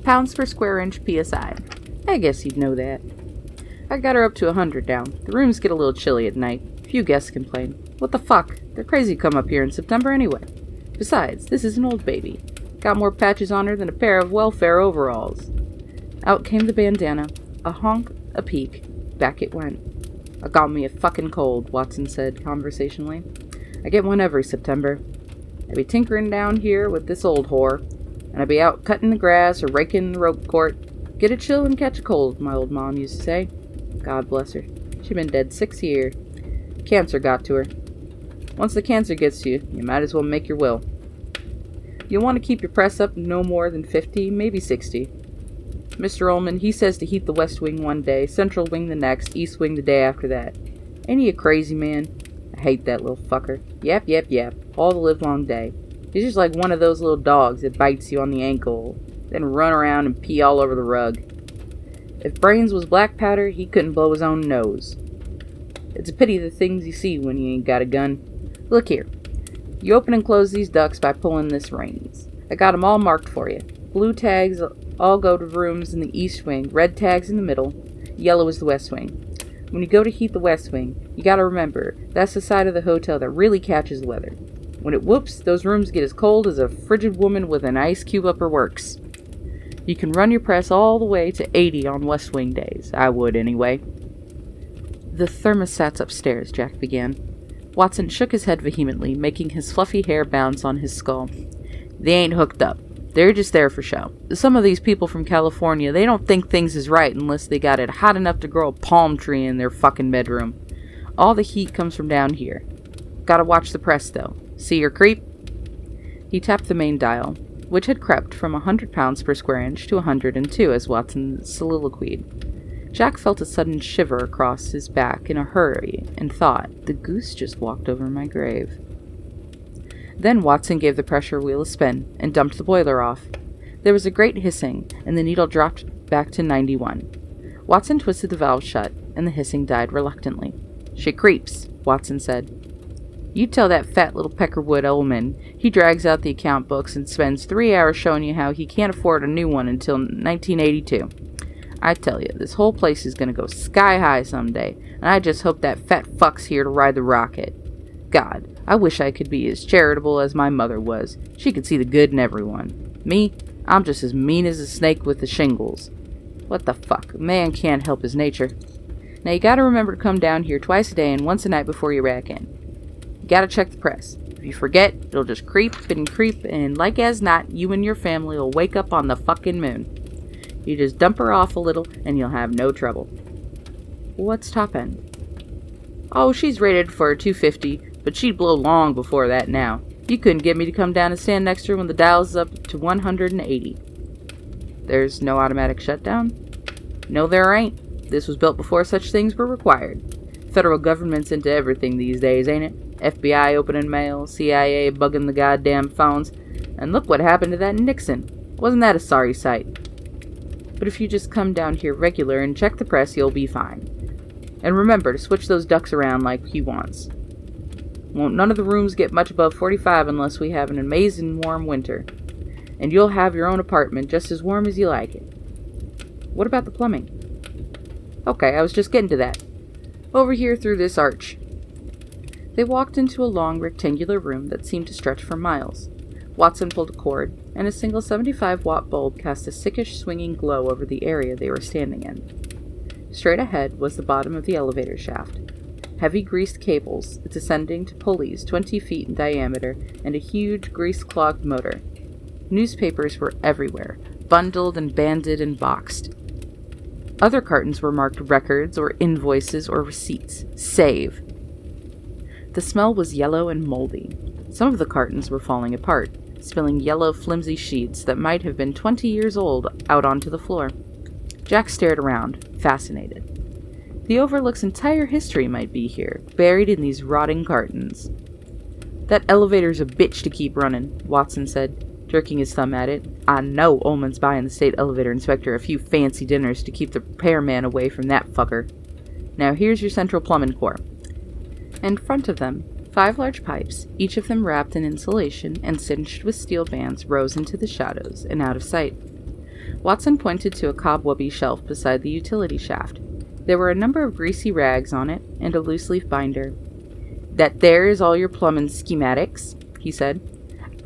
"Pounds per square inch PSI. I guess you'd know that. I got her up to 100 now. The rooms get a little chilly at night. Few guests complain. What the fuck? They're crazy to come up here in September anyway. Besides, this is an old baby. Got more patches on her than a pair of welfare overalls." Out came the bandana. A honk, a peek. Back it went. "I got me a fucking cold," Watson said conversationally. "I get one every September. I be tinkering down here with this old whore. and I'd be out cutting the grass or raking the rope court. Get a chill and catch a cold, my old mom used to say. God bless her. She'd been dead 6 years. Cancer got to her. Once the cancer gets to you, you might as well make your will. You'll want to keep your press up no more than 50, maybe 60. Mr. Ullman, he says to heat the west wing one day, central wing the next, east wing the day after that. Ain't he a crazy man? I hate that little fucker. Yap, yap, yap, all the livelong day. He's just like one of those little dogs that bites you on the ankle, then run around and pee all over the rug. If brains was black powder, he couldn't blow his own nose. It's a pity the things you see when you ain't got a gun. Look here. You open and close these ducts by pulling this reins. I got 'em all marked for you. Blue tags all go to rooms in the east wing, red tags in the middle, yellow is the west wing. When you go to heat the west wing, you gotta remember, that's the side of the hotel that really catches the weather. When it whoops, those rooms get as cold as a frigid woman with an ice cube up her works. You can run your press all the way to 80 on west wing days. I would, anyway. The thermostat's upstairs, Jack began. Watson shook his head vehemently, making his fluffy hair bounce on his skull. They ain't hooked up. They're just there for show. Some of these people from California, they don't think things is right unless they got it hot enough to grow a palm tree in their fucking bedroom. All the heat comes from down here. Gotta watch the press, though. See your creep? He tapped the main dial, which had crept from 100 pounds per square inch to 102 as Watson soliloquied. Jack felt a sudden shiver across his back in a hurry and thought, the goose just walked over my grave. Then Watson gave the pressure wheel a spin and dumped the boiler off. There was a great hissing, and the needle dropped back to 91. Watson twisted the valve shut, and the hissing died reluctantly. She creeps, Watson said. You tell that fat little Peckerwood Ullman. He drags out the account books and spends 3 hours showing you how he can't afford a new one until 1982. I tell you, this whole place is going to go sky high someday, and I just hope that fat fuck's here to ride the rocket. God, I wish I could be as charitable as my mother was. She could see the good in everyone. Me, I'm just as mean as a snake with the shingles. What the fuck? A man can't help his nature. Now you gotta remember to come down here twice a day and once a night before you rack in. You gotta check the press. If you forget, it'll just creep, and like as not, you and your family will wake up on the fucking moon. You just dump her off a little, and you'll have no trouble. What's top end? Oh, she's rated for 250, but she'd blow long before that now. You couldn't get me to come down and stand next to her when the dial's up to 180. There's no automatic shutdown? No, there ain't. This was built before such things were required. Federal government's into everything these days, ain't it? FBI opening mail, CIA bugging the goddamn phones, and look what happened to that Nixon. Wasn't that a sorry sight? But if you just come down here regular and check the press, you'll be fine. And remember to switch those ducks around like he wants. Won't none of the rooms get much above 45 unless we have an amazing warm winter. And you'll have your own apartment just as warm as you like it. What about the plumbing? Okay, I was just getting to that. Over here through this arch. They walked into a long rectangular room that seemed to stretch for miles. Watson pulled a cord, and a single 75-watt bulb cast a sickish swinging glow over the area they were standing in. Straight ahead was the bottom of the elevator shaft. Heavy greased cables descending to pulleys 20 feet in diameter and a huge grease-clogged motor. Newspapers were everywhere, bundled and banded and boxed. Other cartons were marked records or invoices or receipts. Save. The smell was yellow and moldy. Some of the cartons were falling apart, spilling yellow, flimsy sheets that might have been 20 years old out onto the floor. Jack stared around, fascinated. The Overlook's entire history might be here, buried in these rotting cartons. That elevator's a bitch to keep running, Watson said, jerking his thumb at it. I know Ullman's buying the state elevator inspector a few fancy dinners to keep the repairman away from that fucker. Now here's your central plumbing core. In front of them, 5 large pipes, each of them wrapped in insulation and cinched with steel bands, rose into the shadows and out of sight. Watson pointed to a cobwebby shelf beside the utility shaft. There were a number of greasy rags on it and a loose-leaf binder. That there is all your plumbing schematics, he said.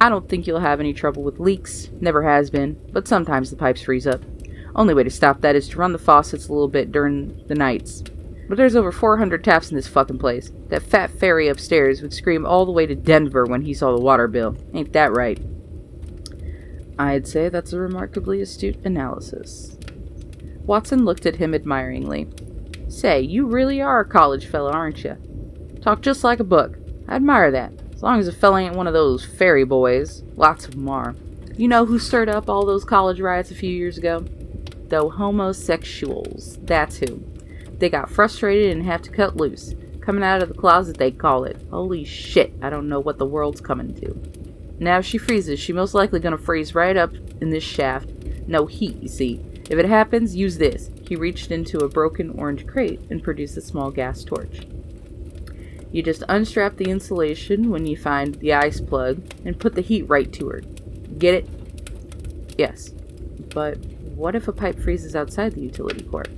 I don't think you'll have any trouble with leaks. Never has been, but sometimes the pipes freeze up. Only way to stop that is to run the faucets a little bit during the nights. But there's over 400 taps in this fucking place. That fat fairy upstairs would scream all the way to Denver when he saw the water bill. Ain't that right? I'd say that's a remarkably astute analysis. Watson looked at him admiringly. Say, you really are a college fellow, aren't you? Talk just like a book. I admire that, as long as the fella ain't one of those fairy boys. Lots of them are. You know who stirred up all those college riots a few years ago? The homosexuals. That's who. They got frustrated and have to cut loose. Coming out of the closet, they call it. Holy shit, I don't know what the world's coming to. Now if she freezes, she most likely gonna freeze right up in this shaft. No heat, you see. If it happens, use this. He reached into a broken orange crate and produced a small gas torch. You just unstrap the insulation when you find the ice plug and put the heat right to her. Get it? Yes. But what if a pipe freezes outside the utility court?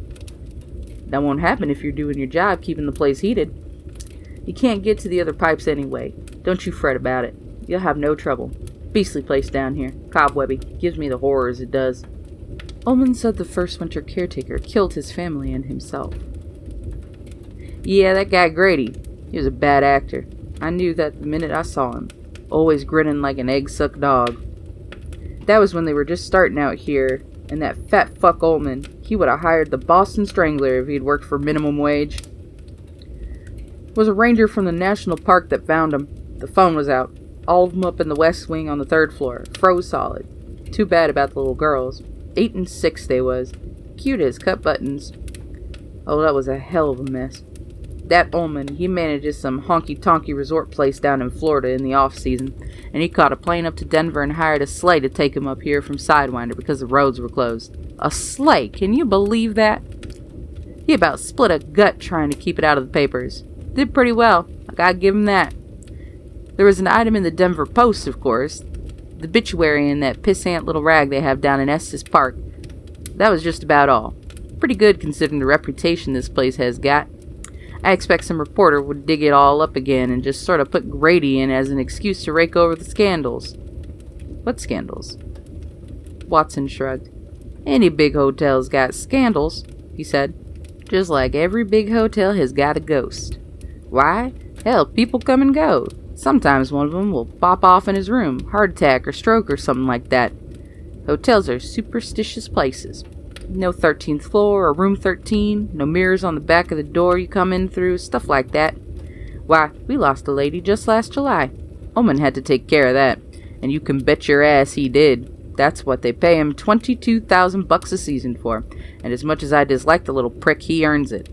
That won't happen if you're doing your job keeping the place heated. You can't get to the other pipes anyway. Don't you fret about it. You'll have no trouble. Beastly place down here. Cobwebby. Gives me the horrors, it does. Ullman said the first winter caretaker killed his family and himself. Yeah, that guy Grady. He was a bad actor. I knew that the minute I saw him. Always grinning like an egg-sucked dog. That was when they were just starting out here, and that fat fuck Ullman, he would have hired the Boston Strangler if he'd worked for minimum wage. It was a ranger from the national park that found him. The phone was out. All of them up in the west wing on the 3rd floor. Froze solid. Too bad about the little girls. 8 and 6 they was. Cute as cut buttons. Oh, that was a hell of a mess. That Ullman, he manages some honky-tonky resort place down in Florida in the off-season, and he caught a plane up to Denver and hired a sleigh to take him up here from Sidewinder because the roads were closed. A sleigh? Can you believe that? He about split a gut trying to keep it out of the papers. Did pretty well. I gotta give him that. There was an item in the Denver Post, of course. The obituary in that pissant little rag they have down in Estes Park. That was just about all. Pretty good considering the reputation this place has got. I expect some reporter would dig it all up again and just sort of put Grady in as an excuse to rake over the scandals. What scandals? Watson shrugged. Any big hotel's got scandals, he said. Just like every big hotel has got a ghost. Why? Hell, people come and go. Sometimes one of them will pop off in his room, heart attack or stroke or something like that. Hotels are superstitious places. No 13th floor or room 13, no mirrors on the back of the door you come in through, stuff like that. Why, we lost a lady just last July. Ullman had to take care of that, and you can bet your ass he did. That's what they pay him $22,000 a season for, and as much as I dislike the little prick, he earns it.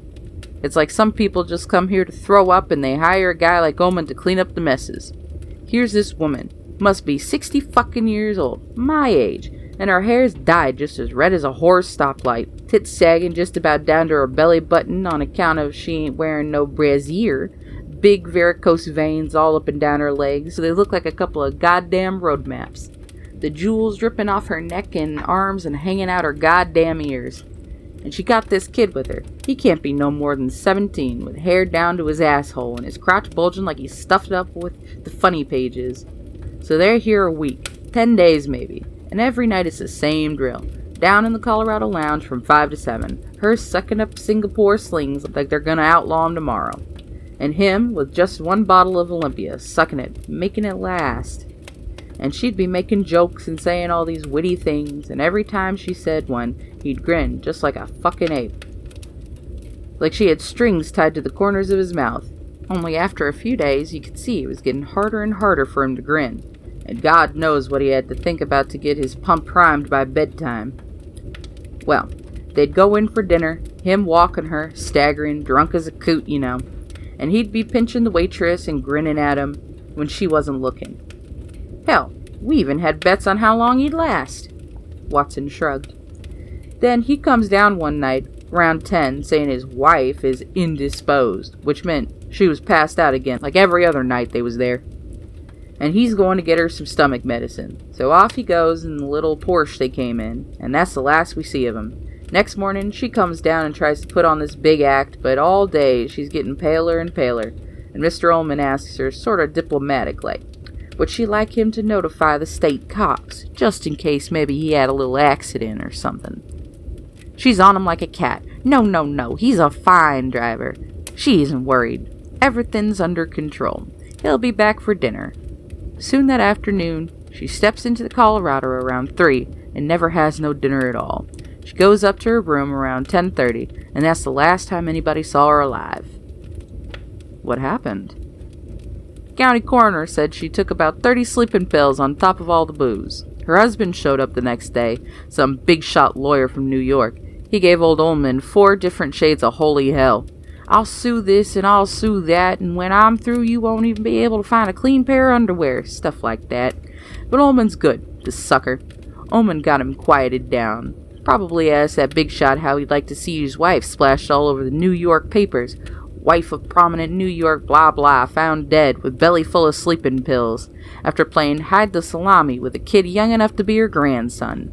It's like some people just come here to throw up and they hire a guy like Ullman to clean up the messes. Here's this woman, must be 60 fucking years old, my age, and her hair's dyed just as red as a horse stoplight, tits sagging just about down to her belly button on account of she ain't wearing no brassiere, big varicose veins all up and down her legs so they look like a couple of goddamn road maps, the jewels dripping off her neck and arms and hanging out her goddamn ears. And she got this kid with her. He can't be no more than 17, with hair down to his asshole and his crotch bulging like he's stuffed up with the funny pages. So they're here a week, 10 days maybe, and every night it's the same drill. Down in the Colorado Lounge from 5 to 7, her sucking up Singapore slings like they're gonna outlaw him tomorrow. And him with just one bottle of Olympia, sucking it, making it last. And she'd be making jokes and saying all these witty things, and every time she said one, he'd grin just like a fucking ape. Like she had strings tied to the corners of his mouth. Only after a few days, you could see it was getting harder and harder for him to grin. And God knows what he had to think about to get his pump primed by bedtime. Well, they'd go in for dinner, him walking her, staggering, drunk as a coot, you know. And he'd be pinching the waitress and grinning at him when she wasn't looking. Hell, we even had bets on how long he'd last. Watson shrugged. Then he comes down one night, around 10, saying his wife is indisposed, which meant she was passed out again, like every other night they was there. And he's going to get her some stomach medicine. So off he goes in the little Porsche they came in, and that's the last we see of him. Next morning, she comes down and tries to put on this big act, but all day she's getting paler and paler, and Mr. Ullman asks her, sort of diplomatic-like, would she like him to notify the state cops, just in case maybe he had a little accident or something. She's on him like a cat. No, he's a fine driver. She isn't worried. Everything's under control. He'll be back for dinner. Soon that afternoon, She steps into the Colorado around 3 and never has no dinner at all. She goes up to her room around 10:30, and that's the last time anybody saw her alive. What happened? County coroner said she took about 30 sleeping pills on top of all the booze. Her husband showed up the next day, some big-shot lawyer from New York. He gave old Ullman 4 different shades of holy hell. I'll sue this and I'll sue that, and when I'm through you won't even be able to find a clean pair of underwear, stuff like that. But Ullman's good, the sucker. Ullman got him quieted down. Probably asked that big shot how he'd like to see his wife splashed all over the New York papers. Wife of prominent New York blah blah found dead with belly full of sleeping pills after playing hide the salami with a kid young enough to be her grandson.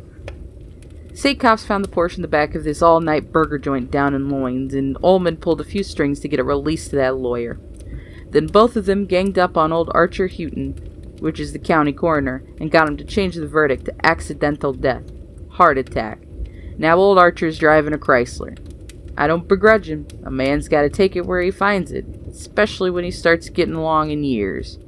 State cops found the Porsche in the back of this all-night burger joint down in Loins, and Ullman pulled a few strings to get it released to that lawyer. Then both of them ganged up on old Archer Houghton, which is the county coroner, and got him to change the verdict to accidental death. Heart attack. Now old Archer's driving a Chrysler. I don't begrudge him. A man's got to take it where he finds it, especially when he starts getting along in years.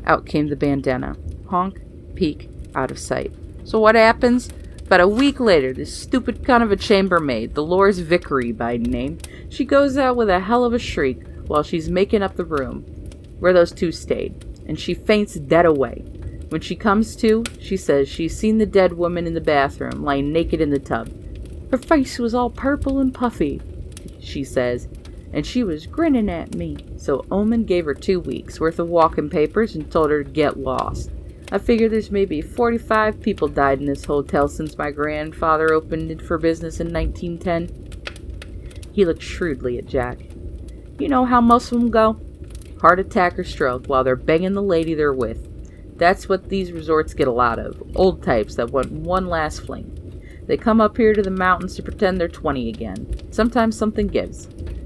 Out came the bandana. Honk, peek, out of sight. So what happens? About a week later, this stupid cunt of a chambermaid, Dolores Vickery by name, she goes out with a hell of a shriek while she's making up the room where those two stayed, and she faints dead away. When she comes to, she says she's seen the dead woman in the bathroom, lying naked in the tub. Her face was all purple and puffy, she says, and she was grinning at me. So Ullman gave her 2 weeks worth of walking papers and told her to get lost. I figure there's maybe 45 people died in this hotel since my grandfather opened it for business in 1910. He looked shrewdly at Jack. You know how most of them go? Heart attack or stroke while they're banging the lady they're with. That's what these resorts get a lot of. Old types that want one last fling. They come up here to the mountains to pretend they're 20 again. Sometimes something gives.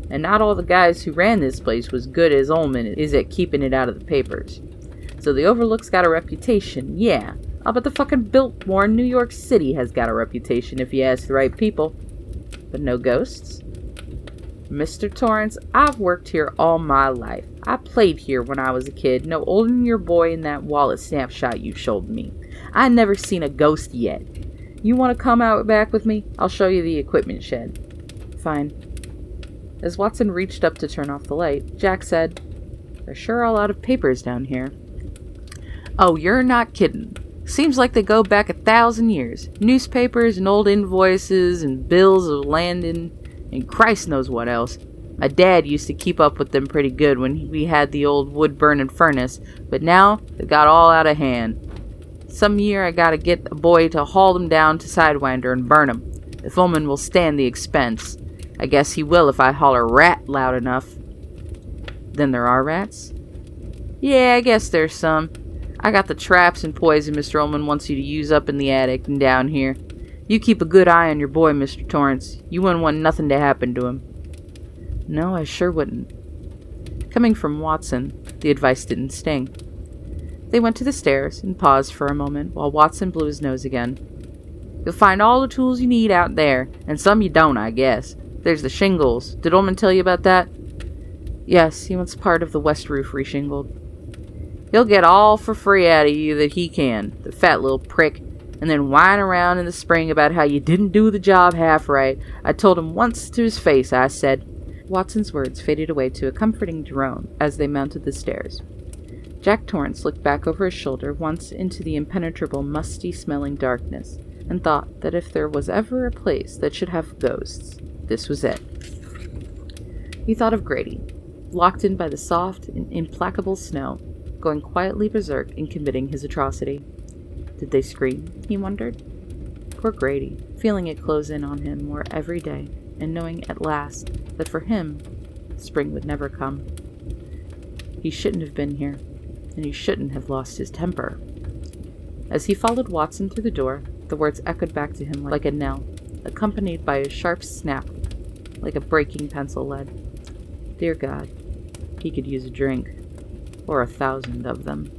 And not all the guys who ran this place was good as Ullman is at keeping it out of the papers. So the Overlook's got a reputation, yeah. I'll bet the fucking Biltmore in New York City has got a reputation if you ask the right people. But no ghosts? Mr. Torrance, I've worked here all my life. I played here when I was a kid, no older than your boy in that wallet snapshot you showed me. I never seen a ghost yet. You want to come out back with me? I'll show you the equipment shed. Fine. As Watson reached up to turn off the light, Jack said, There sure are a lot of papers down here. Oh, you're not kidding. Seems like they go back 1,000 years. Newspapers and old invoices and bills of landing and Christ knows what else. My dad used to keep up with them pretty good when we had the old wood-burning furnace, but now they got all out of hand. Some year I gotta get a boy to haul them down to Sidewinder and burn them, if Ullman will stand the expense. I guess he will if I holler rat loud enough. Then there are rats? Yeah, I guess there's some. I got the traps and poison Mr. Ullman wants you to use up in the attic and down here. You keep a good eye on your boy, Mr. Torrance. You wouldn't want nothing to happen to him. No, I sure wouldn't. Coming from Watson, the advice didn't sting. They went to the stairs and paused for a moment while Watson blew his nose again. You'll find all the tools you need out there, and some you don't, I guess. There's the shingles. Did Ullman tell you about that? Yes, he wants part of the west roof reshingled. He'll get all for free out of you that he can, the fat little prick, and then whine around in the spring about how you didn't do the job half right. I told him once to his face, I said. Watson's words faded away to a comforting drone as they mounted the stairs. Jack Torrance looked back over his shoulder once into the impenetrable, musty-smelling darkness, and thought that if there was ever a place that should have ghosts, this was it. He thought of Grady, locked in by the soft and implacable snow, going quietly berserk in committing his atrocity. Did they scream? He wondered. Poor Grady, feeling it close in on him more every day, and knowing at last that for him, spring would never come. He shouldn't have been here, and he shouldn't have lost his temper. As he followed Watson through the door, the words echoed back to him like a knell, accompanied by a sharp snap, like a breaking pencil lead. Dear God, he could use a drink, or 1,000 of them.